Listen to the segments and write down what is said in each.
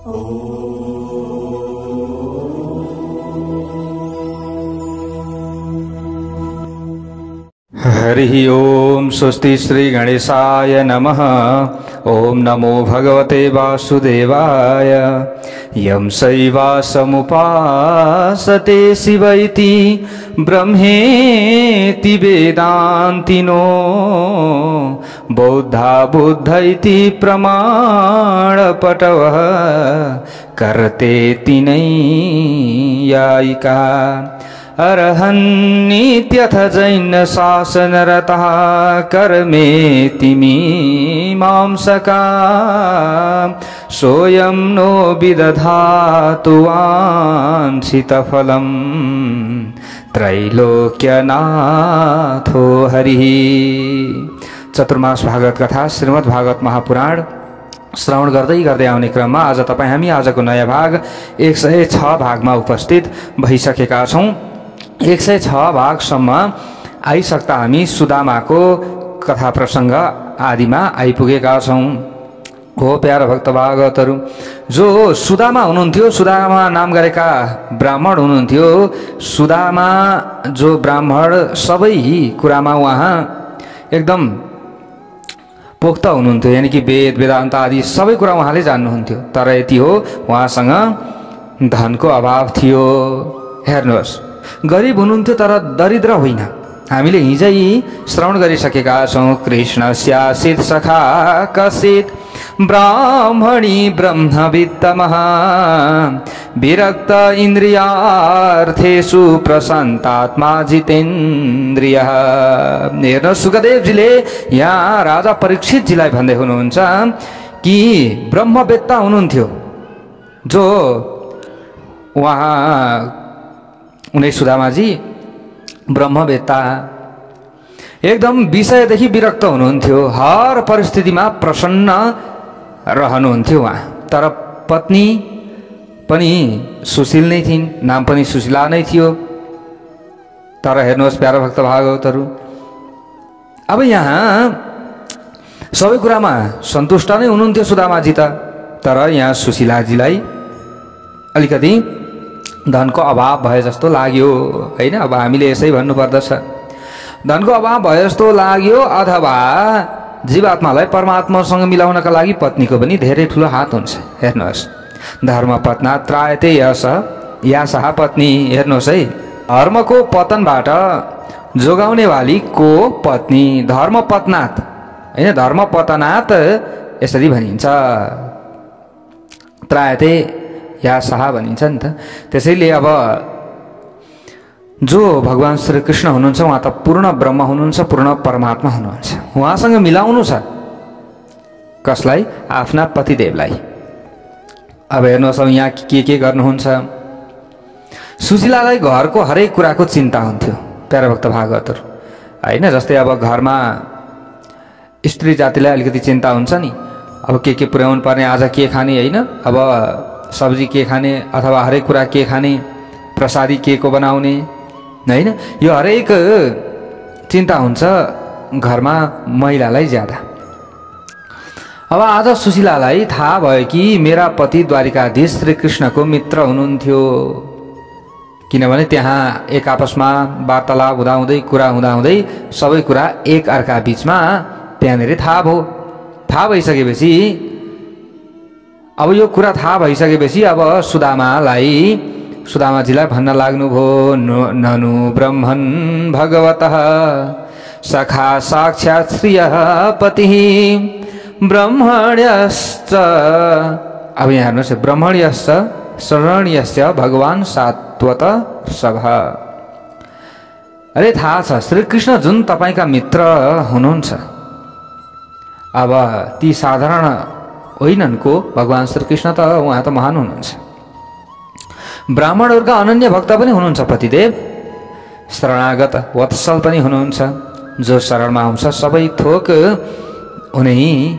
हरि ओम स्वस्ति श्री गणेशाय नमः। ओम नमो भगवते वासुदेवाय। यं शैवासमुपासते शिव इति ब्रह्मेति वेदान्तिनो बौद्धा बुद्ध इति प्रमाणपटवः कर्तेति नैयायिका अर्हन्नित्यथ जैन शासनरतः कर्मेति मीमांसका सोऽयं नो विदधातु वाञ्छितफलं त्रैलोक्यनाथो हरिः। चतुर्मास भागवत कथा श्रीमद् भागवत महापुराण श्रवण गर्दै गर्दै आउने क्रममा आज हामी आजको नयाँ भाग 106 भागमा उपस्थित भइसकेका छौं। 106 भागसम्म आइसक्दा हामी सुदामाको कथा प्रसंग आदिमा आइपुगेका छौं। हो प्यारा भक्त भागवतहरू, जो सुदामा हुनुहुन्थ्यो, सुदामा नाम गरेका ब्राह्मण हुनुहुन्थ्यो। सुदामा जो ब्राह्मण सबै कुरामा उहाँ एकदम पोख्त हुनुहुन्थ्यो, यानी कि वेद वेदान्त आदि सबै कुरा उहाँले जान्नुहुन्थ्यो। तर यति हो, उहाँसँग धनको अभाव थियो। हेर्नुहोस्, गरिब हुनुहुन्थ्यो तर दरिद्र होइन। हामीले हिजै श्रवण गरिसकेका छौं। कृष्णस्यासीत् सखा कसित् ब्राह्मणी ब्रह्मवित्तमः विरक्त इन्द्रियार्थेषु प्रशान्तात्मा जितेन्द्रियः। हेर्नुहोस्, सुखदेवजीले यहाँ राजा परीक्षितजीलाई भन्दै हुनुहुन्छ कि ब्रह्मवेत्ता हुनुहुन्थ्यो, जो उहाँ उनी सुदामाजी ब्रह्मवेत्ता, एकदम विषयदेखि विरक्त हुनुहुन्थ्यो, हर परिस्थितिमा प्रसन्न रहनुहुन्थ्यो उहाँ। तर पत्नी पनि सुशील नै थिइन्, नाम पनि सुशीला नै थियो। तर हेर्नुहोस् प्यारा भक्त भागवतहरू, अब यहाँ सबै कुरामा सन्तुष्ट नै हुनुहुन्थ्यो सुदामाजी त। तर यहाँ सुशीलाजीलाई अलिकति धनको अभाव भए जस्तो लाग्यो, हैन? अब हामीले यसै भन्नुपर्दछ, धनको अभाव भए जस्तो लाग्यो। अथवा जीवात्मालाई परमात्मासँग मिलाउनका लागि पत्नीको पनि धेरै ठुलो हात हुन्छ। हेर्नुहोस्, धर्म पत्नात् त्रायते यासः पत्नी। हेर्नुहोस् है, धर्मको पतनबाट जोगाउने वाली को पत्नी। धर्म पत्नात् हैन, धर्म पतनात् यसरी भनिन्छ, त्रायते यासः भनिन्छ नि त। त्यसैले अब जो भगवान श्री कृष्ण हुनुहुन्छ, उहाँ त पूर्ण ब्रह्म हुनुहुन्छ, पूर्ण परमात्मा हुनुहुन्छ। उहाँसँग मिलाउनु छ कसलाई? आफ्ना पतिदेवलाई। अब हेर्नुहोस्, अब यहाँ के गर्नुहुन्छ? सुशीलालाई घरको हरेक कुराको चिन्ता हुन्थ्यो प्यारा भक्त भागवतहरू, हैन? जस्तै अब घरमा स्त्री जातिलाई अलिकति चिन्ता हुन्छ नि, अब के पुर्याउनु पर्ने, आज के खाने, हैन? अब सब्जी के खाने, अथवा हरेक कुरा के खाने, प्रसादी के को बनाउने, हैन? यो हरेक चिन्ता हुन्छ घरमा महिलालाई ज्यादा। अब आज सुशीलालाई थाहा भयो कि मेरा पति द्वारिकाधीश श्री कृष्णको मित्र हुनुहुन्थ्यो, किनभने त्यहाँ एक आपसमा वार्तालाप हुँदाहुँदै, कुरा हुँदाहुँदै सबै कुरा एक अर्का बीचमा त्यहाँनिर थाहा भयो। थाहा भइसकेपछि, अब यो कुरा थाहा भइसकेपछि अब सुदामाजीलाई भन्न लाग्नुभयो, ननु ब्रह्मन् भगवतः सखा साक्षात् श्रियः पतिः ब्रह्मण्यश्च। अब यहाँ हेर्नुहोस्, ब्रह्मण्यश्च शरण्यस्य भगवान् सात्वत सभः। अरे थाहा छ श्री कृष्ण जुन तपाईका मित्र हुनुहुन्छ, अब ती साधारण होइनन् को भगवान श्री कृष्ण त उहाँ त महान हुनुहुन्छ। ब्राह्मणहरूका अनन्य भक्त पनि हुनुहुन्छ पतिदेव, शरणागत वत्सल पनि हुनुहुन्छ। जो शरणमा आउँछ सबै थोक उनी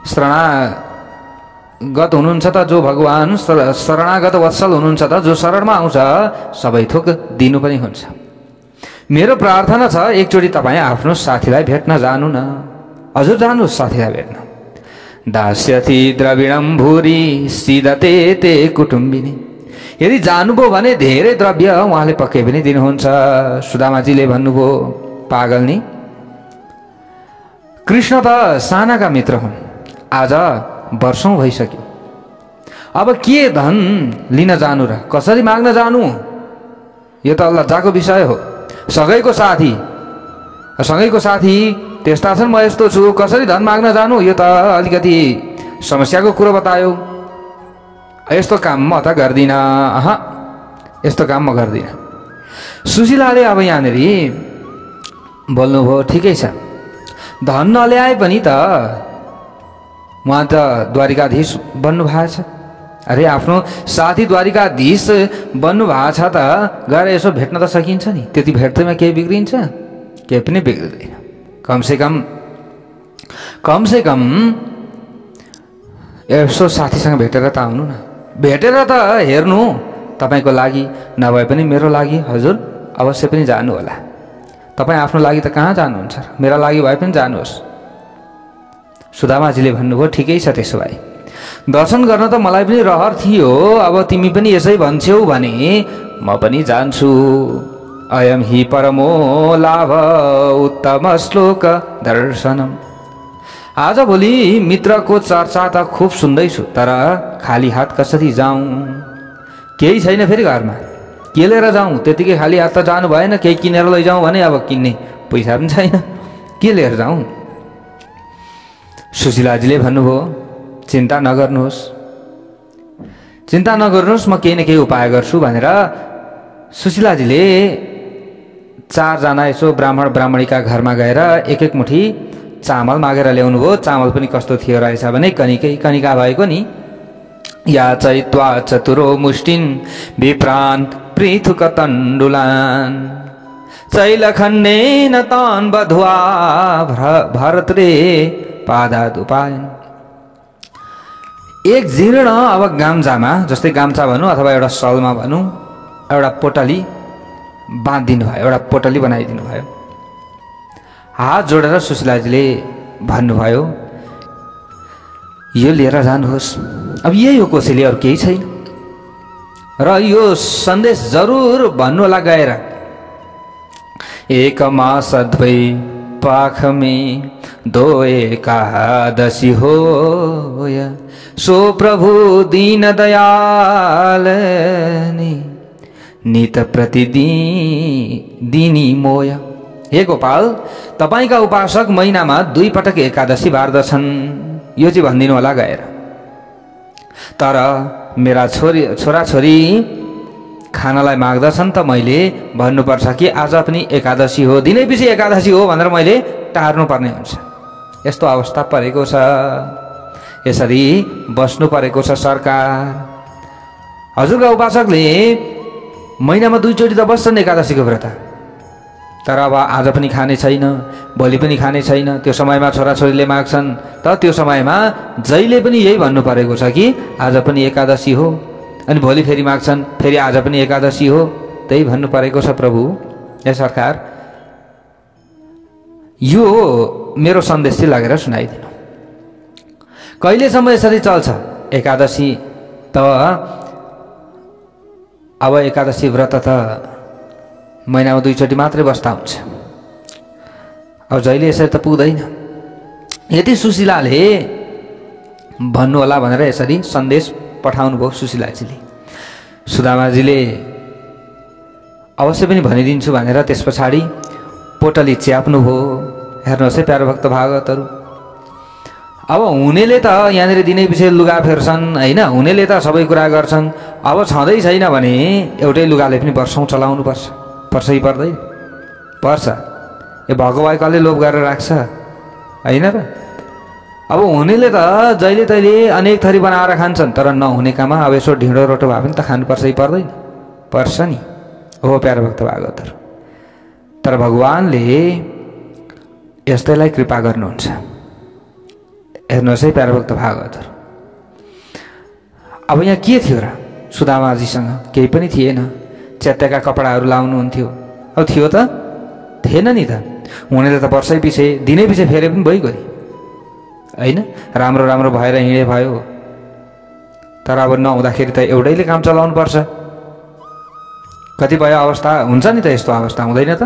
शरणागत हुनुहुन्छ त, जो भगवान शरणागत वत्सल हुनुहुन्छ त, जो शरणमा आउँछ सबै थोक दिनु पनि हुन्छ। मेरो प्रार्थना छ एकचोटि तपाईँ आफ्नो साथीलाई भेट्न जानु न। हजुर जानुहोस् साथीलाई भेट्न। दास्यति द्रविणं भूरि सीदते ते कुटुम्बिनी। यदि जानुभयो भने धेरै द्रव्य उहाँले पक्कै पनि दिनुहुन्छ। सुदामाजीले भन्नुभयो, पागल नि, कृष्ण त सानाका मित्र हुन्, आज वर्षौं भइसक्यो, अब के धन लिन जानु र कसरी माग्न जानु? यो त लज्जाको विषय हो। सँगैको साथी त्यस्ता छन्, म यस्तो छु, कसरी धन माग्न जानु? यो त अलिकति समस्याको कुरो बतायो। यस्तो काम म त गर्दिनँ, यस्तो काम म गर्दिनँ। सुशीलाले अब यहाँनिर बोल्नुभयो, ठिकै छ, धन नल्याए पनि त उहाँ त द्वारिकाधीश बन्नु भएको छ। अरे आफ्नो साथी द्वारिकाधीश बन्नु भएको छ त गएर यसो भेट्न त सकिन्छ नि। त्यति भेट्दैमा केही बिग्रिन्छ? केही पनि बिग्रिँदैन। कम से कम यसो साथीसँग भेटेर त आउनु न, भेटेर त हेर्नु, तपाईँको लागि नभए पनि मेरो लागि हजुर अवश्य पनि जानु होला। तपाईँ आफ्नो लागि त कहाँ जानुहुन्छ, मेरा लागि भए पनि जानुहोस्। सुदामाजीले भन्नुभयो, ठिकै छ, त्यसो भए दर्शन गर्न त मलाई पनि रहर थियो, अब तिमी पनि यसै भन्छौ भने म पनि जान्छु। अयम हि परमो लाभ उत्तम श्लोक दर्शनम। आजभोलि मित्रको चर्चा त खुब सुन्दैछु, तर खाली हात कसरी जाउँ? केही छैन फेरि घरमा, के लिएर जाउँ? त्यतिकै खाली हात त जानु भएन, केही किनेर लैजाउँ भने अब किन्ने पैसा पनि छैन, के लिएर जाउँ? सुशीलाजीले भन्नुभयो, चिन्ता नगर्नुहोस्, म केही न केही उपाय गर्छु भनेर सुशीलाजीले 4 जना यसो ब्राह्मण ब्राह्मणीका घरमा गएर एक मुठी चामल मागेर ल्याउनु भयो। चामल पनि कस्तो थियो रहेछ भने कनिका भएको नि। या चैत्वा चतुरो मुष्टिन विप्रान् पृथुक तण्डुलान् चैलखण्डेन तान् बध्वा भरतरे पादादुपायन्। एक जीर्ण अब गाम्चामा, जस्तै गाम्चा भनौँ अथवा एउटा सलमा भनौँ, एउटा पोटली बाँधिदिनु भयो, एउटा पोटली बनाइदिनु भयो। हात जोडेर सुशीलाजीले भन्नुभयो, यो लिएर जानुहोस्। अब यही हो कोसेली, अरू केही छैन। र यो सन्देश जरुर भन्नु होला गएर, एक मास द्वै पाखमे दो एकादशी होय सो प्रभु दीन दयाल नित प्रतिदिनी मोय। हे गोपाल, तपाईका उपासक महिनामा 2 पटक एकादशी बार्दछन्, यो चाहिँ भनिदिनु होला गएर। तर मेरा छोराछोरी खानालाई माग्दछन् त मैले भन्नुपर्छ कि आज पनि एकादशी हो, दिनै पछि एकादशी हो भनेर मैले टार्नु पर्ने हुन्छ। यस्तो अवस्था परेको छ, यसरी बस्नु परेको छ सरकार। हजुरका उपासकले महिनामा 2 चोटि त बस्छन् एकादशीको व्रत, तर अब आज पनि खाने छैन, भोलि पनि खाने छैन। त्यो समयमा छोराछोरीले माग्छन् त त्यो समयमा जहिले पनि यही भन्नु परेको छ कि आज पनि एकादशी हो, अनि भोलि फेरि माग्छन्, फेरि आज पनि एकादशी हो, त्यही भन्नु परेको छ प्रभु। ए सरकार, यो मेरो सन्देश चाहिँ लगेर सुनाइदिनु। कहिलेसम्म यसरी चल्छ एकादशी? त अब एकादशी व्रत त महिनामा 2 चोटि मात्रै बस्दा हुन्छ, अब जहिले यसरी त पुग्दैन। यदि सुशीलाले भन्नु होला भनेर यसरी सन्देश पठाउनु भयो सुशीलाजीले। सुदामाजीले अवश्य पनि भनिदिन्छु भनेर त्यस पछाडि पोटली च्याप्नु भयो। हेर्नुहोस् है प्यारो भक्त भागवतहरू, अब हुनेले त यहाँनिर दिनै पछि लुगा फेर्छन् होइन, हुनेले त सबै कुरा गर्छन्। अब छँदै छैन भने एउटै लुगाले पनि वर्षौँ चलाउनु पर्छ कि पर्दैन? पर्छ। यो भगवाई कसले लोभ गरेर राख्छ होइन र? अब हुनेले त जहिले तहिले अनेक थरी बनाएर खान्छन्, तर नहुनेकामा अब यसो ढिँडो रोटो भए पनि त खानुपर्छ कि पर्दैन? पर्छ नि। हो प्यारो भक्त भागवतहरू, तर भगवानले यस्तैलाई कृपा गर्नुहुन्छ। हेर्नुहोस् है प्यारो भक्त भागवतहरू, अब यहाँ के थियो र? सुदामाजीसँग केही पनि थिएन। च्यात्तेका कपडाहरू लाउनुहुन्थ्यो, अब थियो त? थिएन नि त। हुनेले त वर्षै पछि दिनै पछि फेरे पनि भइगयो। हैन, राम्रो राम्रो भएर हिँडे भयो, तर अब नहुँदाखेरि त एउटैले काम चलाउनु पर्छ। कतिपय अवस्था हुन्छ नि त, यस्तो अवस्था हुँदैन त?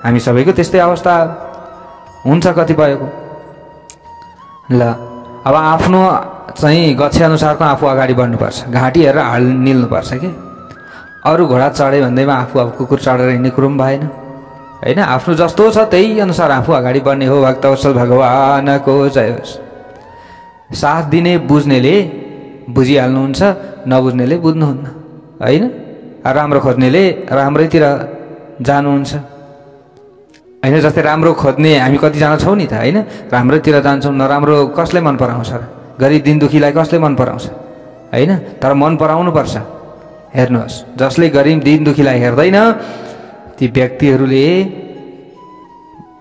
हामी सबैको त्यस्तै अवस्था हुन्छ कतिपयको। ल अब आफ्नो चाहिँ गच्छे अनुसारको आफू अगाडि बढ्नुपर्छ, घाँटी हेरेर हाल निल्नुपर्छ कि अरू घोडा चढे भन्दैमा आफू अब कुकुर चढेर हिँड्ने कुरो पनि भएन हैन। आफ्नो जस्तो छ त्यही अनुसार आफू अगाडि बढ्ने हो। भक्तवत्सल भगवानको जय होस्। साथ दिने बुझ्नेले बुझिहाल्नुहुन्छ, नबुझ्नेले बुझ्नुहुन्न हैन। राम्रो खोज्नेले राम्रैतिर जानुहुन्छ हैन। जस्तै राम्रो खोज्ने हामी कतिजना छौँ नि त हैन, राम्रैतिर जान्छौँ। नराम्रो कसले मन पराउँछ र? गरिब दिन दुखीलाई कसले मन पराउँछ हैन? तर मन पराउनु पर्छ। हेर्नुहोस्, जसले गरिब दिन दुखीलाई हेर्दैन ती व्यक्तिहरूले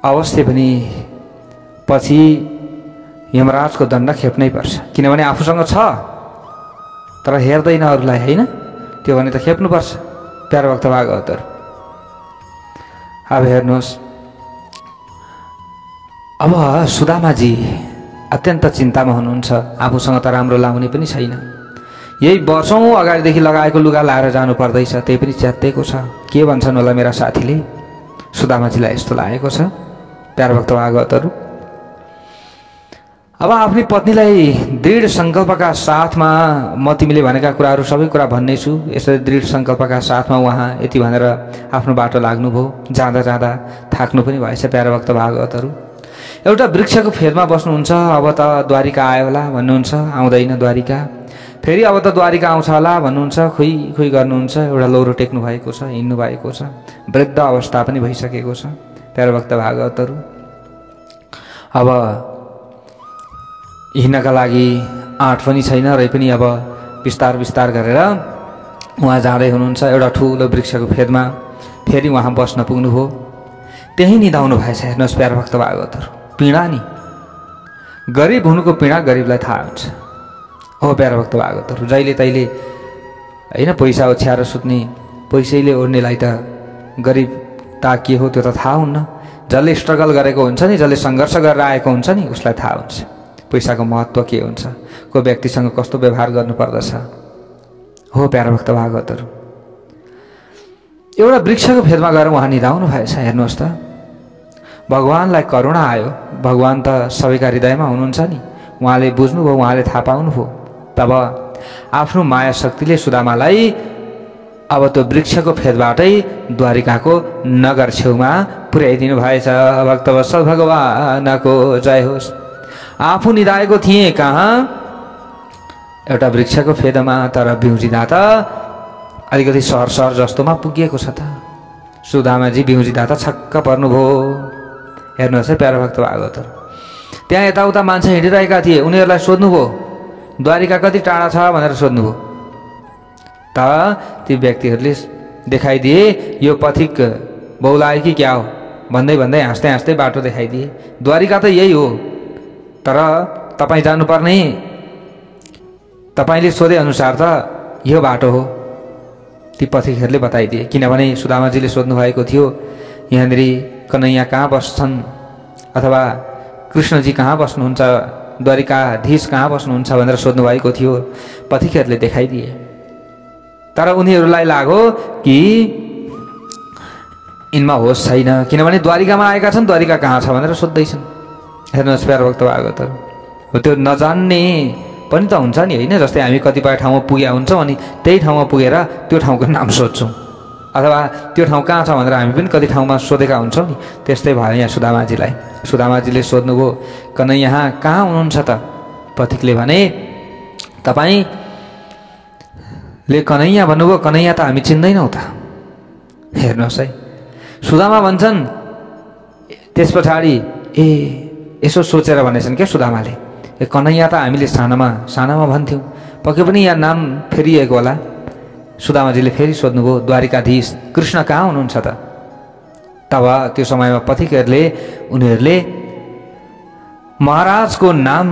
अवश्य पनि पछि यमराजको दण्ड खेप्नै पर्छ। किनभने आफूसँग छ तर हेर्दैन अरूलाई हैन, त्यो भने त खेप्नुपर्छ। प्यारो भक्त भागवतहरू, अब हेर्नुहोस्, अब सुदामाजी अत्यन्त चिन्तामा हुनुहुन्छ। आफूसँग त राम्रो लाउने पनि छैन, यही वर्षौँ अगाडिदेखि लगाएको लुगा लाएर जानु पर्दैछ, त्यही पनि च्यात्तेको छ। के भन्छन् होला मेरा साथीले? सुदामाजीलाई यस्तो लागेको छ। प्यारो भक्त भागवतहरू, अब आफ्नी पत्नीलाई दृढ सङ्कल्पका साथमा म तिमीले भनेका कुराहरू सबै कुरा भन्नेछु, यसरी दृढ सङ्कल्पका साथमा उहाँ यति भनेर आफ्नो बाटो लाग्नुभयो। जाँदा जाँदा थाक्नु पनि भएछ। प्यारो भक्त भागवतहरू, एउटा वृक्षको फेदमा बस्नुहुन्छ। अब त द्वारिका आयो होला भन्नुहुन्छ, आउँदैन द्वारिका। फेरि अब त द्वारिका आउँछ होला भन्नुहुन्छ, खुइ खुइ गर्नुहुन्छ। एउटा लौरो टेक्नु भएको छ, हिँड्नु भएको छ, वृद्ध अवस्था पनि भइसकेको छ। प्यारो भक्त भागवतहरू, अब हिँड्नका लागि आँट पनि छैन, रै पनि अब बिस्तार बिस्तार गरेर उहाँ जाँदै हुनुहुन्छ एउटा ठुलो वृक्षको फेदमा। फेरि उहाँ बस्न पुग्नुभयो, त्यहीँ निदाउनु भएछ। हेर्नुहोस् प्यारो भक्त भागवतहरू, पीडा नि गरिब हुनुको पीडा गरिबलाई थाहा हुन्छ हो। प्यारो भक्त भागवतहरू, जहिले तहिले होइन पैसा ओछ्याएर सुत्ने, पैसैले ओर्नेलाई त गरिबता के हो त्यो त थाहा हुन्न। जसले स्ट्रगल गरेको हुन्छ नि, जसले सङ्घर्ष गरेर आएको हुन्छ नि, उसलाई थाहा हुन्छ पैसाको महत्त्व के हुन्छ, को व्यक्तिसँग कस्तो व्यवहार गर्नुपर्दछ हो। प्यारो भक्त भागवतहरू, एउटा वृक्षको फेदमा गएर उहाँ निधाउनु भएछ। हेर्नुहोस् त, भगवान्लाई करुणा आयो। भगवान् त सबैका हृदयमा हुनुहुन्छ नि, उहाँले बुझ्नुभयो, उहाँले थाहा पाउनुभयो। तब आफ्नो माया शक्तिले सुदामालाई अब त्यो वृक्षको फेदबाटै द्वारिकाको नगर छेउमा पुर्याइदिनु भएछ। भक्तवत्सल भगवानको जय होस्। आफू निधाएको थिएँ कहाँ, एउटा वृक्षको फेदमा, तर बिउजिँदा त अलिकति सहर सहर जस्तोमा पुगिएको छ त। सुदामाजी बिउजिँदा त छक्क पर्नुभयो। हेर्नुहोस् है प्यारो भक्त भागवतहरू, त्यहाँ यताउता मान्छे हिँडिरहेका थिए। उनीहरूलाई सोध्नुभयो द्वारिका कति टाढा छ भनेर सोध्नुभयो। त ती व्यक्तिहरूले देखाइदिए यो पथिक बौलायो कि क्या हो भन्दै भन्दै हाँस्दै हाँस्दै बाटो देखाइदिए। द्वारिका त यही हो, तर तपाईँ जानुपर्ने, तपाईँले सोधे अनुसार त यो बाटो हो। ती पथिकहरूले बताइदिए। किनभने सुदामाजीले सोध्नु भएको थियो यहाँनिर कन्हैया कहाँ बस्छन् अथवा कृष्णजी कहाँ बस्नुहुन्छ, द्वारिकाधीश कहाँ बस्नुहुन्छ भनेर सोध्नु भएको थियो। पथिकहरूले देखाइदिए। तर उनीहरूलाई लाग्यो कि यिनमा होस छैन, किनभने द्वारिकामा आएका छन्, द्वारिका कहाँ छ भनेर सोध्दैछन्। हेर्नुहोस् प्यारो भक्त भागवतहरू, हो त्यो नजान्ने पनि त हुन्छ नि होइन। जस्तै हामी कतिपय ठाउँमा पुगेका हुन्छौँ अनि त्यही ठाउँमा पुगेर त्यो ठाउँको नाम सोध्छौँ, अथवा त्यो ठाउँ कहाँ छ भनेर हामी पनि कति ठाउँमा सोधेका हुन्छौँ नि। त्यस्तै भयो यहाँ सुदामाजीलाई। सुदामाजीले सोध्नुभयो कन्हैया यहाँ कहाँ हुनुहुन्छ त? पथिकले भने तपाईँले कन्हैया भन्नुभयो, कन्हैया त हामी चिन्दैनौँ त। हेर्नुहोस् है, सुदामा भन्छन् त्यस पछाडि ए यसो सोचेर भनेछन् क्या सुदामाले, ए कन्हैया त हामीले सानामा भन्थ्यौँ, पक्कै पनि यहाँ नाम फेरिएको होला। सुदामाजीले फेरि सोध्नुभयो द्वारिकाधीश कृष्ण कहाँ हुनुहुन्छ त? तब त्यो समयमा पथिकहरूले उनीहरूले महाराजको नाम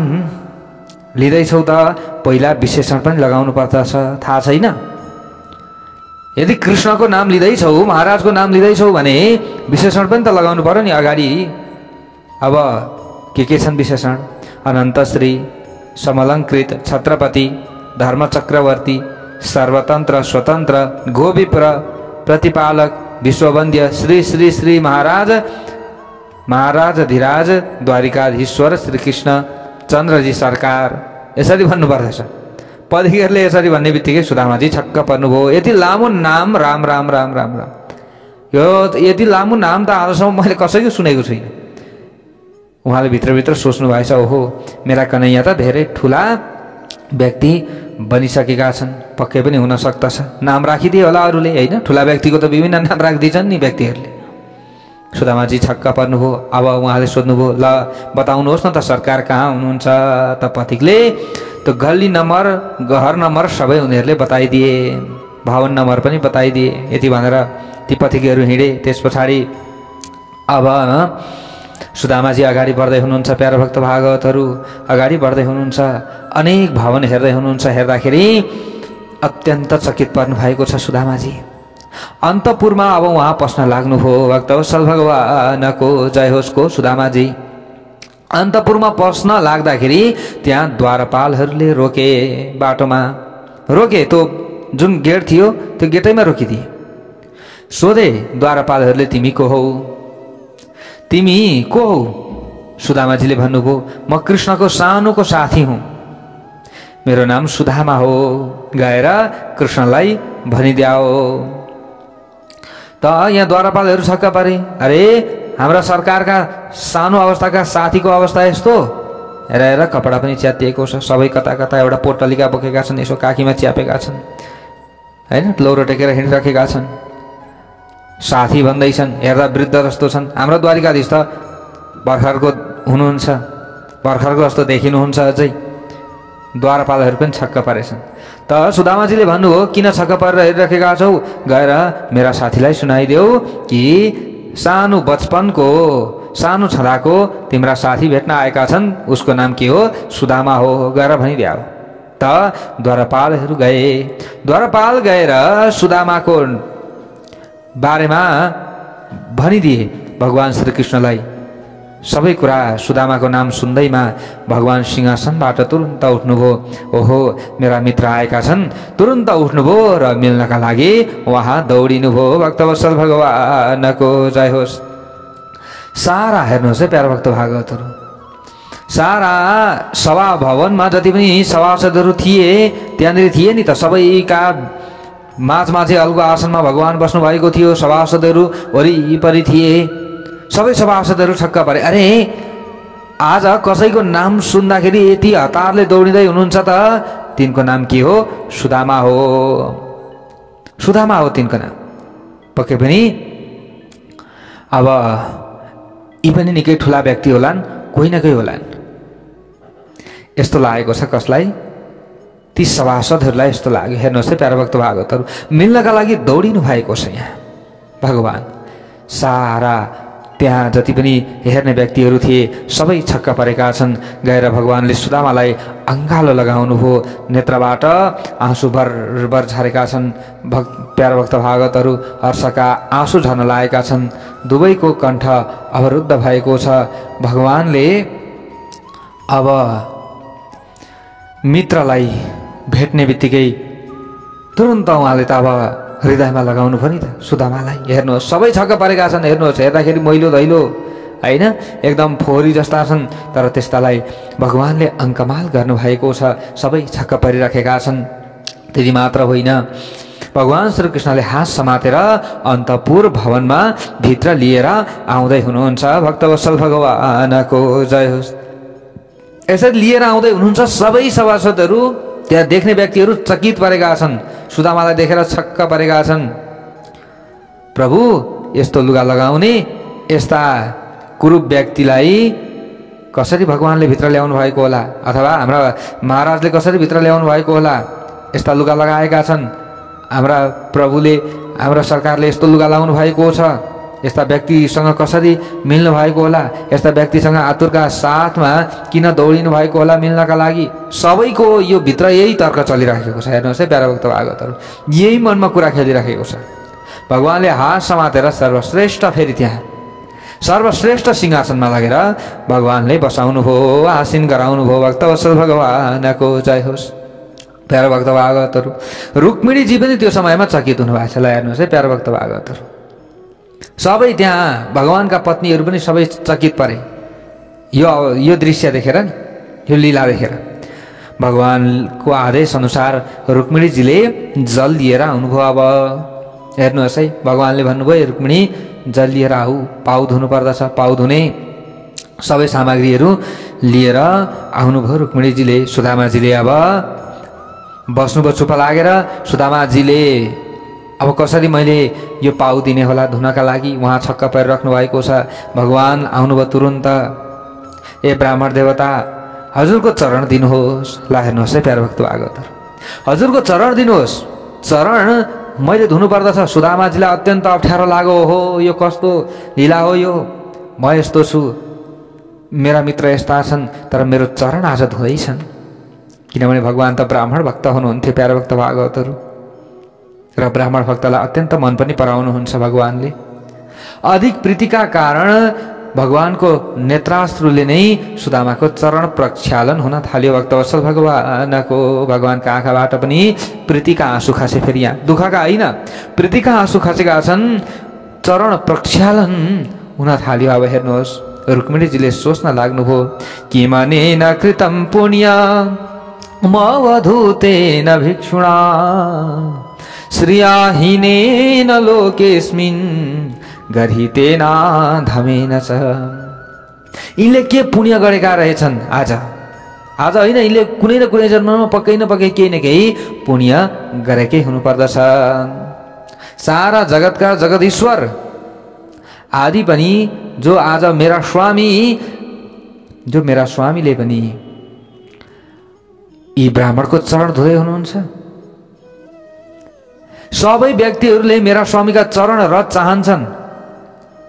लिँदैछौ त पहिला विशेषण पनि लगाउनु पर्दछ, थाहा छैन? यदि कृष्णको नाम लिँदैछौ, महाराजको नाम लिँदैछौ भने विशेषण पनि त लगाउनु पर्यो नि अगाडि। अब के छन् विशेषण? अनन्तश्री समलङ्कृत छत्रपति धर्मचक्रवर्ती सर्वतन्त्र स्वतन्त्र गोविप्र प्रतिपालक विश्ववन्द्य श्री श्री श्री महाराज द्वारिकाधीश्वर श्रीकृष्ण चन्द्रजी सरकार यसरी भन्नुपर्दछ। पथिकहरूले यसरी भन्ने बित्तिकै सुदामाजी छक्क पर्नुभयो। यति लामो नाम राम राम राम राम राम, यो यति लामो नाम त आजसम्म मैले कसैको सुनेको छुइनँ। उहाँले भित्रभित्र सोच्नु भएछ, ओहो मेरा कन्हैया त धेरै ठुला व्यक्ति बनिसकेका छन्, पक्कै पनि हुन सक्दछ नाम राखिदिए होला अरूले होइन। ठुला व्यक्तिको त विभिन्न नाम राखिदिन्छन् नि व्यक्तिहरूले। सुदामाजी छक्क पर्नुभयो। अब उहाँले सोध्नुभयो, ल बताउनुहोस् न त सरकार कहाँ हुनुहुन्छ त? पथिकले त्यो गल्ली नम्बर घर नम्बर सबै उनीहरूले बताइदिए, भवन नम्बर पनि बताइदिए। यति भनेर ती पथिकहरू हिँडे। त्यस पछाडि अब सुदामाजी अगाडि बढ्दै हुनुहुन्छ। प्यारा भक्त भागवतहरू अगाडि बढ्दै हुनुहुन्छ। अनेक भवन हेर्दै हुनुहुन्छ। हेर्दाखेरि अत्यन्त चकित पर्नु भएको छ सुदामाजी। अन्तपुरमा अब उहाँ पस्न लाग्नुभयो। भक्तवत्सल भगवानको जय होस् को सुदामाजी अन्तपुरमा पस्न लाग्दाखेरि त्यहाँ द्वारपालहरूले रोके, बाटोमा रोके। त्यो जुन गेट थियो त्यो गेटैमा रोकिदिए। सोधे द्वारपालहरूले, तिमी को हौ? तिमी को हौ? सुदामाजीले भन्नुभयो, म कृष्णको सानोको साथी हुँ, मेरो नाम सुदामा हो, गएर कृष्णलाई भनिद्याओ। त यहाँ द्वारपालहरू छक्क परे। अरे हाम्रा सरकारका सानो अवस्थाका साथीको अवस्था यस्तो। हेर हेर कपडा पनि च्यातिएको छ, सबै कता कता एउटा पोटलिका बोकेका छन्, यसो काखीमा च्यापेका छन् होइन, लौरो टेकेर हिँडिराखेका छन्। साथी भन्दैछन्, हेर्दा वृद्ध जस्तो छन्। हाम्रो द्वारिकाधीश त भर्खरको हुनुहुन्छ, भर्खरको जस्तो देखिनुहुन्छ अझै। द्वारपालहरू पनि छक्क परेछन्। त सुदामाजीले भन्नुभयो, किन छक्क परेर हेरिराखेका छौ? गएर मेरा साथीलाई सुनाइदेऊ कि सानो बचपनको सानो छँदाको तिम्रा साथी भेट्न आएका छन्, उसको नाम के हो? सुदामा हो, गएर भनिद्याऊ। त द्वारपालहरू गए। द्वारपाल गएर सुदामाको बारेमा भनिदिए भगवान श्रीकृष्णलाई सबै कुरा। सुदामाको नाम सुन्दैमा भगवान सिंहासनबाट तुरुन्त उठ्नुभयो। ओहो मेरा मित्र आएका छन्, तुरुन्त उठ्नुभयो र मिल्नका लागि उहाँ दौडिनुभयो। भक्तवत्सल भगवानको जय होस्। सारा हेर्नुहोस् है प्यारा भक्त भागवतहरू, सारा सभा भवनमा जति पनि सभासदहरू थिए त्यहाँनिर थिए नि त। सबैका माझमाझे अलगो आसनमा भगवान बस्नु भएको थियो। सभासदहरू वरिपरि थिए। सबै सभासदहरू छक्क परे। अरे आज कसैको नाम सुन्दाखेरि यति हतारले दौडिँदै हुनुहुन्छ त? तिनको नाम के हो? सुदामा हो, सुदामा हो तिनको नाम। पक्कै पनि अब यी पनि निकै ठुला व्यक्ति होलान्, कोही न कोही होलान्। यस्तो लागेको छ कसलाई? ती सभासदहरूलाई यस्तो लाग्यो। हेर्नुहोस् है प्यारा भक्त भागवतहरू, मिल्नका लागि दौडिनु भएको छ यहाँ भगवान। सारा त्यहाँ जति पनि हेर्ने व्यक्तिहरू थिए सबै छक्क परेका छन्। गएर भगवानले सुदामालाई अङ्गालो लगाउनुभयो। नेत्रबाट आँसु भर झरेका छन्। प्यारा भक्त भागवतहरू हर्षका आँसु झर्न लागेका छन्। दुवैको कण्ठ अवरुद्ध भएको छ। भगवानले अब मित्रलाई भेट्ने बित्तिकै तुरुन्त उहाँले त अब हृदयमा लगाउनु पनि त सुदामालाई। हेर्नुहोस् सबै छक्क परेका छन्। हेर्नुहोस्, हेर्दाखेरि मैलो दैलो होइन, एकदम फोहोरी जस्ता छन्, तर त्यस्तालाई भगवानले अङ्कमाल गर्नुभएको छ। सबै छक्क परिराखेका छन्। त्यति मात्र होइन, भगवान श्रीकृष्णले हात समातेर अन्तपुर भवनमा भित्र लिएर आउँदै हुनुहुन्छ। भक्तवत्सल भगवानको जय होस्। यसरी लिएर आउँदै हुनुहुन्छ। सबै सभासदहरू त्यहाँ देख्ने व्यक्तिहरू चकित परेका छन्। सुदामालाई देखेर छक्क परेका छन्। प्रभु यस्तो लुगा लगाउने यस्ता कुरूप व्यक्तिलाई कसरी भगवानले भित्र ल्याउनु भएको होला? अथवा हाम्रा महाराजले कसरी भित्र ल्याउनु भएको होला? यस्ता लुगा लगाएका छन्। हाम्रा प्रभुले, हाम्रा सरकारले यस्तो लुगा लाउनु भएको छ। यस्ता व्यक्तिसँग कसरी मिल्नु भएको होला? यस्ता व्यक्तिसँग आतुरका साथमा किन दौडिनु भएको होला मिल्नका लागि? सबैको यो भित्र यही तर्क चलिराखेको छ। हेर्नुहोस् है प्यारा भक्त भागवतहरू, यही मनमा कुरा खेलिराखेको छ। भगवानले हात समातेर सर्वश्रेष्ठ फेरि त्यहाँ सर्वश्रेष्ठ सिंहासनमा लगेर भगवानले बसाउनु भयो, आसीन गराउनु भयो। भक्तवत्सल भगवानको जय होस्। प्यारो भक्त भागवतहरू, रुक्मिणीजी पनि त्यो समयमा चकित हुनुभएको छ। ल हेर्नुहोस् है प्यारो भक्त भागवतहरू, सबै त्यहाँ भगवानका पत्नीहरू पनि सबै चकित परे यो दृश्य देखेर, यो लीला देखेर। भगवानको आदेश अनुसार रुक्मिणीजीले जल लिएर आउनुभयो। अब हेर्नुहोस् है, भगवानले भन्नुभयो रुक्मिणी जल लिएर आऊ, पाउ धुनु पर्दछ। पाउ धुने सबै सामग्रीहरू लिएर आउनुभयो रुक्मिणीजीले। सुदामाजीले अब बस्नुभयो चुप लागेर। सुदामाजीले अब कसरी मैले यो पाउ दिने होला धुनका लागि, उहाँ छक्क परिराख्नु भएको छ। भगवान आउनुभयो तुरुन्त। ए ब्राह्मण देवता, हजुरको चरण दिनुहोस्। ला हेर्नुहोस् है प्यारो भक्त भागवत, हजुरको चरण दिनुहोस्। चरण मैले धुनु पर्दछ। सुदामाजीलाई अत्यन्त अप्ठ्यारो लाग्यो। हो यो कस्तो लीला हो यो, म यस्तो छु, मेरा मित्र यस्ता छन्, तर मेरो चरण आज धुँदैछन्। किनभने भगवान त ब्राह्मण भक्त हुनुहुन्थ्यो प्यारो भक्त भागवतहरू, र ब्राह्मण भक्तलाई अत्यन्त मन पनि पराउनुहुन्छ भगवानले। अधिक प्रीतिका कारण भगवानको नेत्राश्रुले नै सुदामाको चरण प्रक्षालन हुन थाल्यो। भक्तवत्सल भगवानको, भगवानका आँखाबाट पनि प्रीतिका आँसु खसे। फेरि यहाँ दुःखका होइन, प्रीतिका आँसु खसेका छन्। चरण प्रक्षालन हुन थाल्यो। अब हेर्नुहोस्, रुक्मिणीजीले सोच्न लाग्नुभयो, किमनेन कृतं पुण्य मवधूतेन भिक्षुणा श्रियाहीनेन लोकेस्मिन् गर्हितेन धमेन च। यिनले के पुण्य गरेका रहेछन् आज होइन, यिनले कुनै न कुनै जन्ममा पक्कै न पक्कै केही न केही पुण्य गरेकै हुनुपर्दछ। सारा जगतका जगदीश्वर आदि पनि जो आज मेरा स्वामीले पनि यी ब्राह्मणको चरण धुँदै हुनुहुन्छ। सबै व्यक्तिहरूले मेरा स्वामीका चरण रज चाहन्छन्,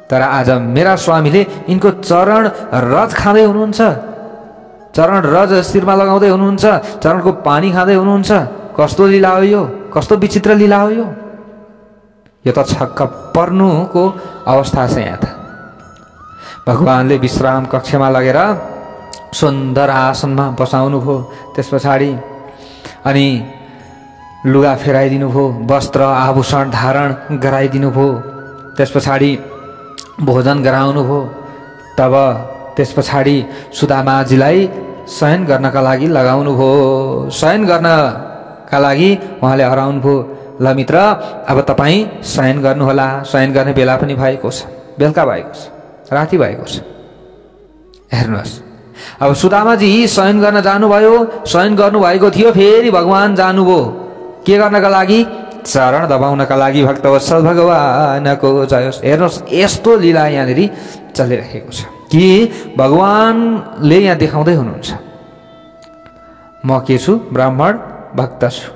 तर आज मेरा स्वामीले यिनको चरण रज खाँदै हुनुहुन्छ। चरण रज शिरमा लगाउँदै हुनुहुन्छ, चरणको पानी खाँदै हुनुहुन्छ। कस्तो लीला हो यो, कस्तो विचित्र लीला हो यो। यो त छक्क पर्नुको अवस्था छ यहाँ त। भगवानले विश्राम कक्षमा लगेर सुन्दर आसनमा बसाउनु भयो। त्यस पछाडि अनि लुगा फेराइदिनु भयो, वस्त्र आभूषण धारण गराइदिनु भयो। त्यस पछाडि भोजन गराउनु भयो। तब त्यस पछाडि सुदामाजीलाई शयन गर्नका लागि लगाउनु भयो। शयन गर्नका लागि उहाँले हराउनु भयो। ल मित्र, अब तपाईँ शयन गर्नुहोला। शयन गर्ने बेला पनि भएको छ, बेलुका भएको छ, राति भएको छ। हेर्नुहोस्, अब सुदामाजी शयन गर्न जानुभयो। शयन गर्नुभएको थियो, फेरि भगवान जानुभयो के गर्नका लागि? चरण दबाउनका लागि। भक्तवत्सल भगवानको जय होस्। हेर्नुहोस्, यस्तो लीला यहाँनिर चलिरहेको छ कि भगवानले यहाँ देखाउँदै हुनुहुन्छ, म के छु? ब्राह्मण भक्त छु।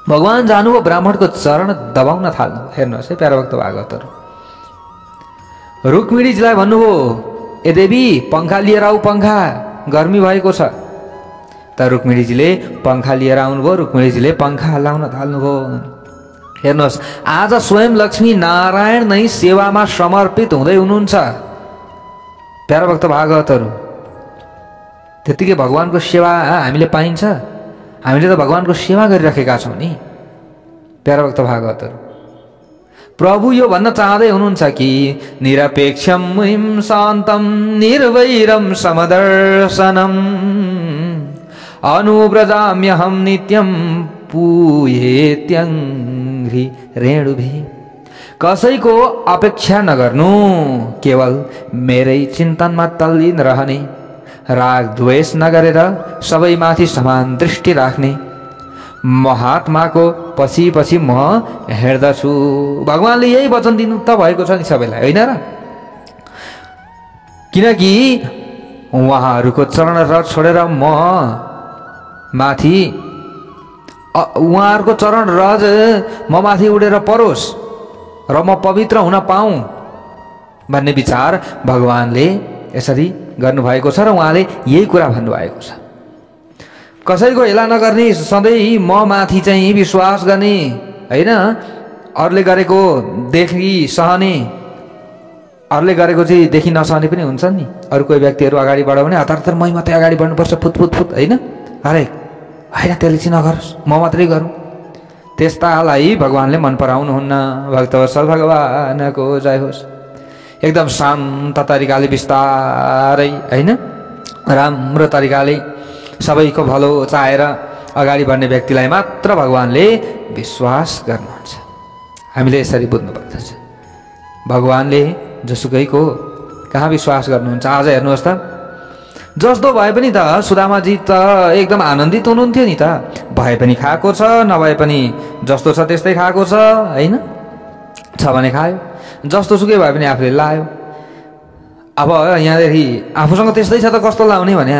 भगवान जानुभयो, ब्राह्मणको चरण दबाउन थाल्नु। हेर्नुहोस् है प्यारो भक्त भागवतहरू, रुक्मिणीजीलाई भन्नुभयो, ए देवी पंखा लिएर आऊ, पंखा गर्मी भएको छ। तर रुक्मिणीजीले पंखा लिएर आउनुभयो। रुक्मिणीजीले पंखा हल्लाउन थाल्नुभयो। हेर्नुहोस्, आज स्वयं लक्ष्मी नारायण नै सेवामा समर्पित हुँदै हुनुहुन्छ प्यारो भक्त भागवतहरू। त्यतिकै भगवानको सेवा हामीले पाइन्छ? हामीले त भगवानको सेवा गरिराखेका छौँ नि प्यारो भक्त भागवतहरू। प्रभु यो भन्न चाहँदै हुनुहुन्छ कि निरपेक्षम मुनिम शान्तम निर्वैरम समदर्शनम अनुव्रजाम्यहम नित्यम पूयेत्यङ्घ्रि रेणुभि। कसैको अपेक्षा नगर्नु, केवल मेरै चिन्तनमा तल्लीन रहने, राग द्वेष नगरेर सबैमाथि समान दृष्टि राख्ने, महात्माको पछि पछि म हेर्दछु। भगवानले यही वचन दिनु त भएको छ नि सबैलाई, होइन र? किनकि उहाँहरूको चरण रज छोडेर म माथि, उहाँहरूको चरण रज म माथि उडेर परोस् र म पवित्र हुन पाऊँ भन्ने विचार भगवानले यसरी गर्नुभएको छ र उहाँले यही कुरा भन्नुभएको छ। कसैको हेला नगर्ने, सधैँ म माथि चाहिँ विश्वास गर्ने, होइन? अरूले गरेको देखी सहने, अरूले गरेको चाहिँ देखि नसहने पनि हुन्छ नि। अरू कोही व्यक्तिहरू अगाडि बढायो भने हतार मै मात्रै अगाडि बढ्नुपर्छ फुत फुत फुत होइन, अरे होइन त्यसले चाहिँ नगरोस्, म मात्रै गरौँ। त्यस्तालाई भगवान्ले मन पराउनुहुन्न। भक्तवत्सल भगवानको जय होस्। एकदम शान्त तरिकाले बिस्तारै होइन राम्रो तरिकाले सबैको भलो चाहेर अगाडि बढ्ने व्यक्तिलाई मात्र भगवान्ले विश्वास गर्नुहुन्छ। हामीले यसरी बुझ्नुपर्दछ। भगवान्ले जसुकैको कहाँ विश्वास गर्नुहुन्छ। आज हेर्नुहोस् त, जस्तो भए पनि त सुदामाजी त एकदम आनन्दित हुनुहुन्थ्यो नि त। भए पनि खाएको छ, नभए पनि जस्तो छ त्यस्तै खाएको छ होइन, छ भने खायो, जस्तो सुकै भए पनि आफूले लायो। अब यहाँदेखि आफूसँग त्यस्तै छ त कस्तो लाउने भने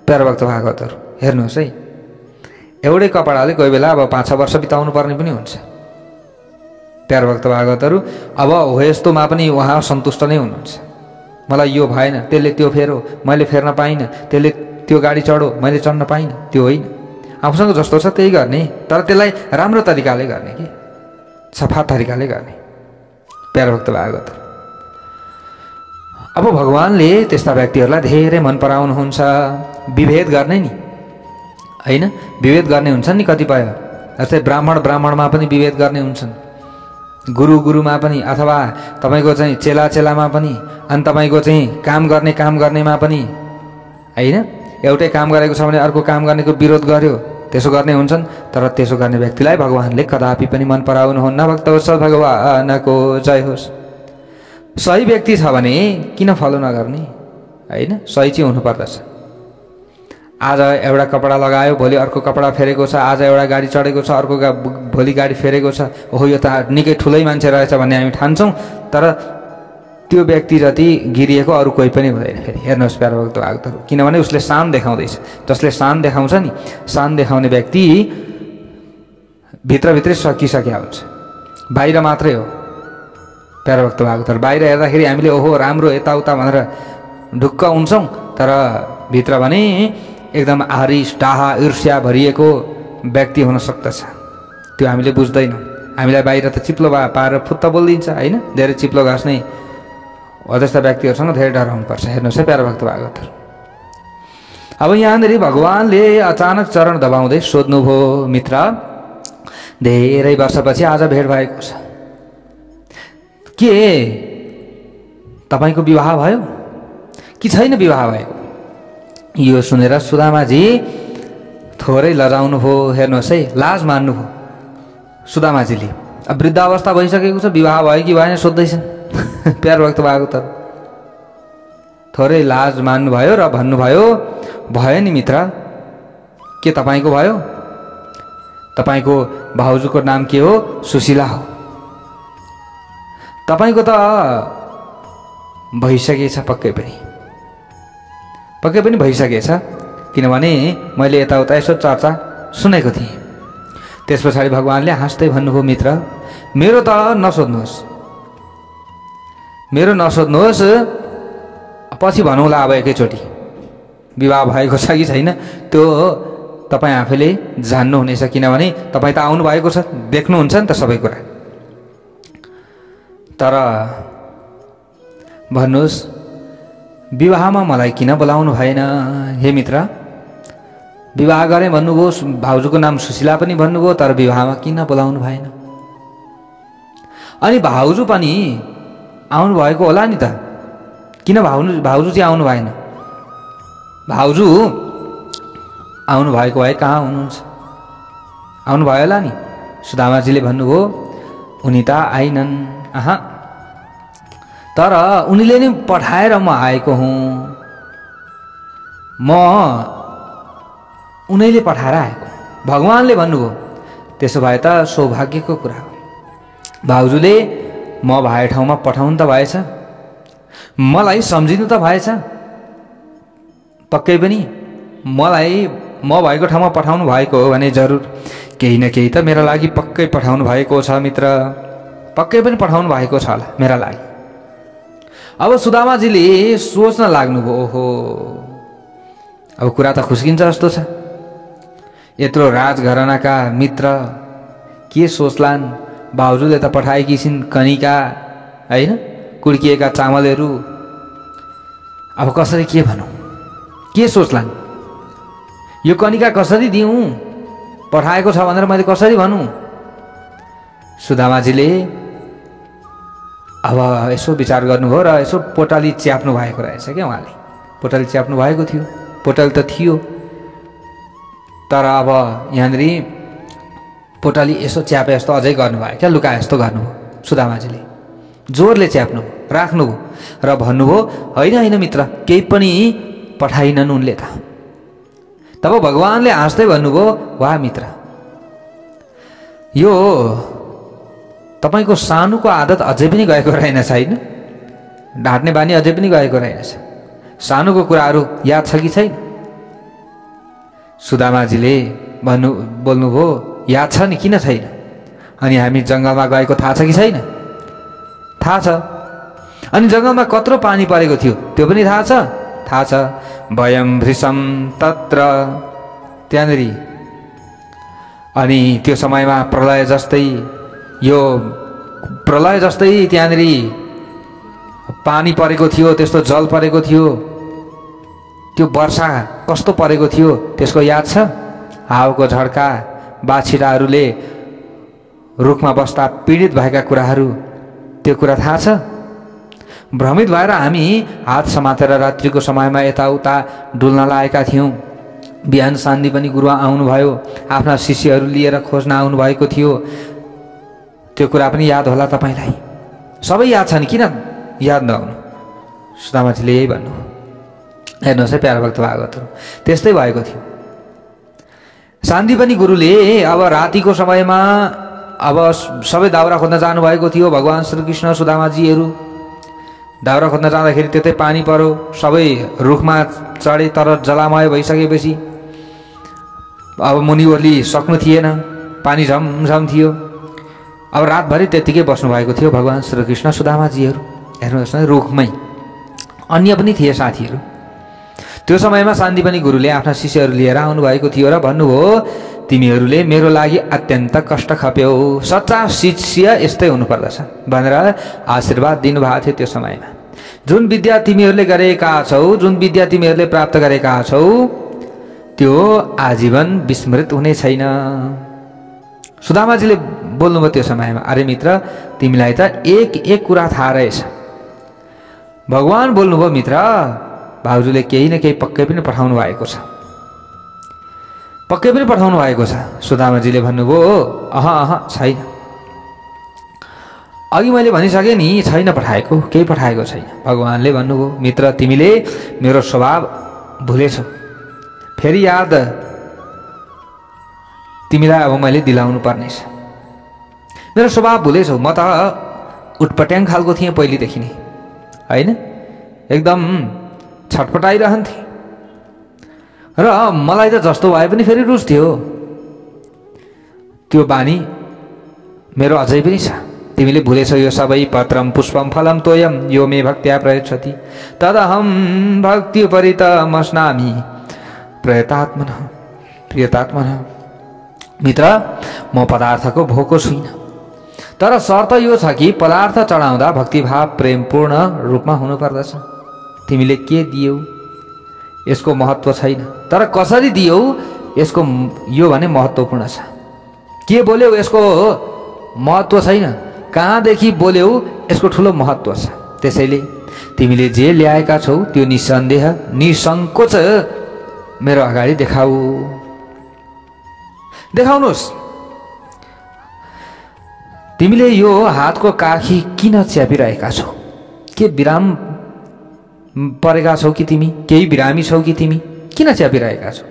प्यारो भक्त भागवतहरू हेर्नुहोस् है। एउटै कपडाले कोही बेला अब 5-6 वर्ष बिताउनु पर्ने पनि हुन्छ। प्यारो भक्त भागवतहरू अब हो यस्तोमा पनि उहाँ सन्तुष्ट नै हुनुहुन्छ। मलाई यो भएन, त्यसले त्यो फेरो, मैले फेर्न पाइनँ, त्यसले त्यो गाडी चढो, मैले चढ्न पाइनँ, त्यो होइन। आफूसँग जस्तो छ त्यही गर्ने, तर त्यसलाई राम्रो तरिकाले गर्ने कि सफा तरिकाले गर्ने। प्यारो भक्त भागवत। अब भगवान्ले त्यस्ता व्यक्तिहरूलाई धेरै मन पराउनुहुन्छ। विभेद गर्ने नि होइन, विभेद गर्ने हुन्छन् नि कतिपय। जस्तै ब्राह्मणमा पनि विभेद गर्ने हुन्छन्, गुरुमा पनि, अथवा तपाईँको चाहिँ चेलामा पनि, अनि तपाईँको चाहिँ काम गर्नेमा पनि होइन। एउटै काम गरेको छ भने अर्को काम गर्नेको विरोध गर्यो, त्यसो गर्ने हुन्छन्। तर त्यसो गर्ने व्यक्तिलाई भगवान्ले कदापि पनि मन पराउनुहुन्न। भक्तवत्सल भगवानको जय होस्। सही व्यक्ति छ भने किन फलो नगर्ने होइन, सही चाहिँ हुनुपर्दछ। आज एउटा कपडा लगायो, भोलि अर्को कपडा फेरेको छ। आज एउटा गाडी चढेको छ, अर्को भोलि गाडी फेरेको छ। ओहो यो त निकै ठुलै मान्छे रहेछ भन्ने हामी ठान्छौँ, तर त्यो व्यक्ति जति गिरिएको अरू कोही पनि हुँदैन। फेरि हेर्नुहोस् प्यारो भक्त भागवतहरू, किनभने उसले शान देखाउँदैछ। जसले शान देखाउँछ नि, शान देखाउने व्यक्ति भित्रभित्रै सकिसक्या हुन्छ, बाहिर मात्रै हो। प्यारो भक्त भागवतहरू बाहिर हेर्दाखेरि हामीले ओहो राम्रो यताउता भनेर ढुक्क हुन्छौँ, तर भित्र भने एकदम आरिस डाहा ईर्ष्या भरिएको व्यक्ति हुन सक्दछ। त्यो हामीले बुझ्दैनौँ। हामीलाई बाहिर त चिप्लो पारेर फुत्त बोलिदिन्छ होइन। धेरै चिप्लो घाँस नै हो त्यस्ता व्यक्तिहरूसँग धेरै डराउनुपर्छ। हेर्नुहोस् है प्यारो भक्त भागवतहरू। अब यहाँनिर भगवान्ले अचानक चरण दबाउँदै सोध्नुभयो, मित्र धेरै वर्षपछि आज भेट भएको छ, के तपाईँको विवाह भयो कि छैन विवाह भएको? यो सुनेर सुदामाजी थोरै लजाउनु भयो। हेर्नुहोस् है, लाज मान्नुभयो सुदामाजीले। अब वृद्ध अवस्था भइसकेको छ, विवाह भयो कि भएन सोध्दैछन्। प्यारो भक्त भागवतहरू थोरै लाज मान्नुभयो र भन्नुभयो, भयो नि मित्र, के तपाईँको भयो? तपाईँको भाउजूको नाम के हो? सुशीला हो। तपाईँको त भइसकेछ, पक्कै पनि भइसकेछ, किनभने मैले यताउता यसो चर्चा सुनेको थिएँ। त्यस पछाडि भगवान्ले हाँस्दै भन्नुभयो, मित्र मेरो त नसोध्नुहोस्, पछि भनौँला अब एकैचोटि विवाह भएको छ कि छैन त्यो तपाईँ आफैले जान्नुहुनेछ, किनभने तपाईँ त आउनु भएको छ, देख्नुहुन्छ नि त सबै कुरा। तर भन्नुहोस्, विवाहमा मलाई किन बोलाउनु भएन? हे मित्र, विवाह गरेँ भन्नुभयो, भाउजूको नाम सुशीला पनि भन्नुभयो, तर विवाहमा किन बोलाउनु भएन? अनि भाउजू पनि आउनु भएको होला नि त, किन भाउजू चाहिँ आउनु भएन? भाउजू आउनु भएको भए कहाँ हुनुहुन्छ? आउनु भयो होला नि। सुदामाजीले भन्नुभयो, उनी त आइनन्। तर उनीले नै पठाएर म आएको हुँ, म उनीले पठाएर आएको। भगवान्ले भन्नुभयो, त्यसो भए त सौभाग्यको कुरा हो। भाउजूले म भए ठाउँमा पठाउनु त भएछ, मलाई सम्झिनु त भएछ, पक्कै पनि मलाई म भएको ठाउँमा पठाउनु भएको हो भने जरुर केही न केही त मेरा लागि पक्कै पठाउनु भएको छ मित्र, पक्कै पनि पठाउनु भएको छ होला मेरा लागि। अब सुदामाजीले सोच्न लाग्नुभयो, ओहो अब कुरा त खुस्किन्छ जस्तो छ। यत्रो राजघरानाका मित्र के सोच्लान्, भाउजूले त पठाएकी छिन् कनिका होइन, कुड्किएका चामलहरू। अब कसरी के भनौँ, के सोच्लान्? यो कनिका कसरी दिउँ, पठाएको छ भनेर मैले कसरी भनौँ? सुदामाजीले अब यसो विचार गर्नुभयो र यसो पोटली च्याप्नु भएको रहेछ क्या। उहाँले पोटली च्याप्नु भएको थियो, पोटली त थियो, तर अब यहाँनिर पोटली यसो च्यापे जस्तो अझै गर्नुभयो क्या, लुकाए जस्तो गर्नुभयो सुदामाजीले। जोरले च्याप्नु राख्नुभयो र भन्नुभयो, होइन होइन मित्र, केही पनि पठाइनन् उनले त। तब भगवानले हाँस्दै भन्नुभयो, वाह मित्र, यो तपाईको सानुको आदत अझै पनि गएको रहेनछ, होइन? ढाँट्ने बानी अझै पनि गएको रहेनछ। सानुको कुराहरू याद छ कि छैन? सुदामाजीले बोल्नुभयो, याद छ नि, किन छैन? अनि हामी जङ्गलमा गएको थाहा छ कि छैन? थाहा छ। अनि जङ्गलमा कत्रो पानी परेको थियो त्यो पनि थाहा छ? थाहा छ। वयं भृशं तत्र, त्यहाँनिर अनि त्यो समयमा प्रलय जस्तै, यो प्रलय जस्तै त्यहाँनिर पानी परेको थियो, त्यस्तो जल परेको थियो। त्यो वर्षा कस्तो परेको थियो त्यसको याद छ? हावाको झड्का, बाछिराहरूले रुखमा बस्दा पीडित भएका कुराहरू, त्यो कुरा थाहा छ? भ्रमित भएर हामी हात समातेर रात्रिको समयमा यताउता डुल्न लागेका थियौँ। बिहान सान्दीपनि गुरुवा आउनुभयो, आफ्ना शिष्यहरू लिएर खोज्न आउनुभएको थियो। त्यो कुरा पनि याद होला तपाईँलाई? सबै याद छ नि, किन याद नहुनु? सुदामाजीले यही भन्नु। हेर्नुहोस् है प्यारा भक्त भागवतहरू, त्यस्तै भएको थियो। सान्दीपनि गुरुले अब रातिको समयमा अब सबै दाउरा खोज्न जानुभएको थियो। भगवान श्रीकृष्ण सुदामाजीहरू दाउरा खोज्न जाँदाखेरि त्यतै पानी पर्यो, सबै रुखमा चढे, तर जलामय भइसकेपछि अब मुनिवरले सक्नु थिएन, पानी झमझम थियो। अब रातभरि त्यत्तिकै बस्नुभएको थियो भगवान श्रीकृष्ण सुदामाजीहरू। हेर्नुहोस् न, रुखमै अन्य पनि थिए साथीहरू। त्यो समयमा सान्दीपनि गुरुले आफ्ना शिष्यहरू लिएर आउनुभएको थियो र भन्नुभयो, तिमीहरूले मेरो लागि अत्यन्त कष्ट खप्यौ, सच्चा शिष्य यस्तै हुनुपर्दछ भनेर आशीर्वाद दिनुभएको थियो। त्यो समयमा जुन विद्या तिमीहरूले गरेका छौ, जुन विद्या तिमीहरूले प्राप्त गरेका छौ, त्यो आजीवन विस्मृत हुने छैन। सुदामाजीले बोल्नुभयो त्यो समयमा, अरे मित्र, तिमीलाई त एक कुरा थाहा रहेछ। भगवान बोल्नुभयो, मित्र, भाउजूले केही न केही पक्कै पनि पठाउनु भएको छ, पक्कै पनि पठाउनु भएको छ। सुदामाजीले भन्नुभयो, छैन। अघि मैले भनिसकेँ नि, छैन पठाएको, केही पठाएको छैन। भगवानले भन्नुभयो, मित्र, तिमीले मेरो स्वभाव भुलेछौ, फेरि याद तिमीलाई अब मैले दिलाउनु पर्नेछ। मेरो स्वभाव भुलेछौ, म त उटपट्याङ खालको थिएँ पहिलेदेखि नै, होइन? एकदम छटपटाइरहन्थे र मलाई त जस्तो भए पनि फेरि रुच्थ्यो। त्यो बानी मेरो अझै पनि छ। तिमीले भुलेछौ यो सबै। पत्रम पुष्पम फलम तोयम यो मे भक्त्या प्रयच्छति तदहम भक्त्युपरितमस्नामि प्रयतात्मनः प्रियतात्मनः। मित्र, म पदार्थको भोको छुइनँ, तर शर्त यो छ कि पदार्थ चढाउँदा भक्तिभाव प्रेमपूर्ण रूपमा हुनुपर्दछ। तिमीले के दियौ यसको महत्त्व छैन, तर कसरी दियौ यसको यो भने महत्त्वपूर्ण छ। के बोल्यौ यसको महत्त्व छैन, कहाँदेखि बोल्यौ यसको ठुलो महत्त्व छ। त्यसैले तिमीले जे ल्याएका छौ त्यो निसन्देह निसङ्कोच मेरो अगाडि देखाउनुहोस्। तिमीले यो हातको काखी किन च्यापिरहेका छौ? के विराम परेका छौ कि तिमी? केही बिरामी छौ कि तिमी? किन च्यापिरहेका छौ?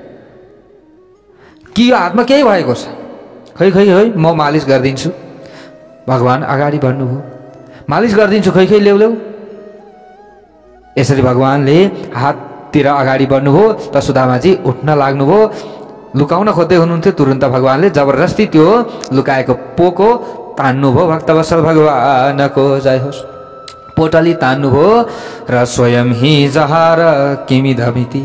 कि यो हातमा केही भएको छ? खै म मालिस गरिदिन्छु। भगवान अगाडि बढ्नुभयो, मालिस गरिदिन्छु, खै ल्याउ। यसरी भगवानले हाततिर अगाडि बढ्नुभयो त सुदामाजी उठ्न लाग्नुभयो। लुकाउन खोज्दै हुनुहुन्थ्यो, तुरुन्त भगवानले जबरजस्ती त्यो लुकाएको पोको तान्नुभयो। भक्तवत्सल भगवानको जय होस्। पोटली तान्नुभयो र स्वयं हि जहार किमि धमिति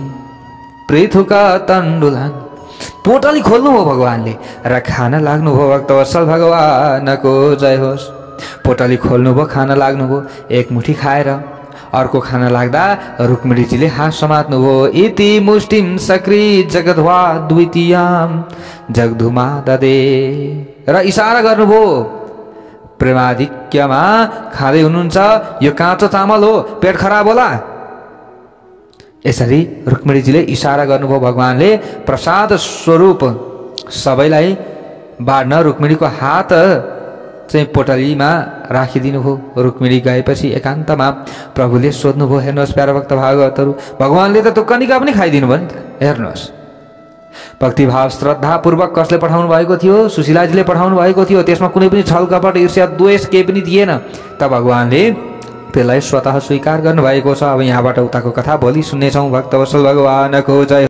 पृथुका तण्डुलान। पोटली खोल्नुभयो भगवानले र खान लाग्नुभयो। भक्तवत्सल भगवानको जय होस्। पोटली खोल्नुभयो, खान लाग्नुभयो। एक मुठी खाएर अर्को खान लाग्दा रुक्मिणीजीले हात समात्नुभयो। इति मुष्टिम सक्री जगध्वा द्वितीयाम जगधुमा ददे, र इशारा गर्नुभयो। प्रेमाधिक्यमा खाँदै हुनुहुन्छ, यो काँचो चामल हो, पेट खराब होला। यसरी रुक्मिणीजीले इशारा गर्नुभयो। भगवानले प्रसाद स्वरूप सबैलाई बाँड्न रुक्मिणीको हात चाहिँ पोटलीमा राखिदिनु भयो। रुक्मिणी गएपछि एकान्तमा प्रभुले सोध्नुभयो, हेर्नुहोस् प्यारा भक्त भागवतहरू, भगवानले त त्यो कनिका पनि खाइदिनु भयो नि त, हेर्नुहोस्। भक्तिभाव श्रद्धापूर्वक कसले पठाउनु भएको थियो? सुशीलाजीले पठाउनु भएको थियो। त्यसमा कुनै पनि छल कपट ईर्ष्या द्वेष केही पनि थिएन। त भगवानले त्यसलाई स्वतः स्वीकार गर्नुभएको छ। अब यहाँबाट उताको कथा भोलि सुन्नेछौँ। भक्तवत्सल भगवानको जय।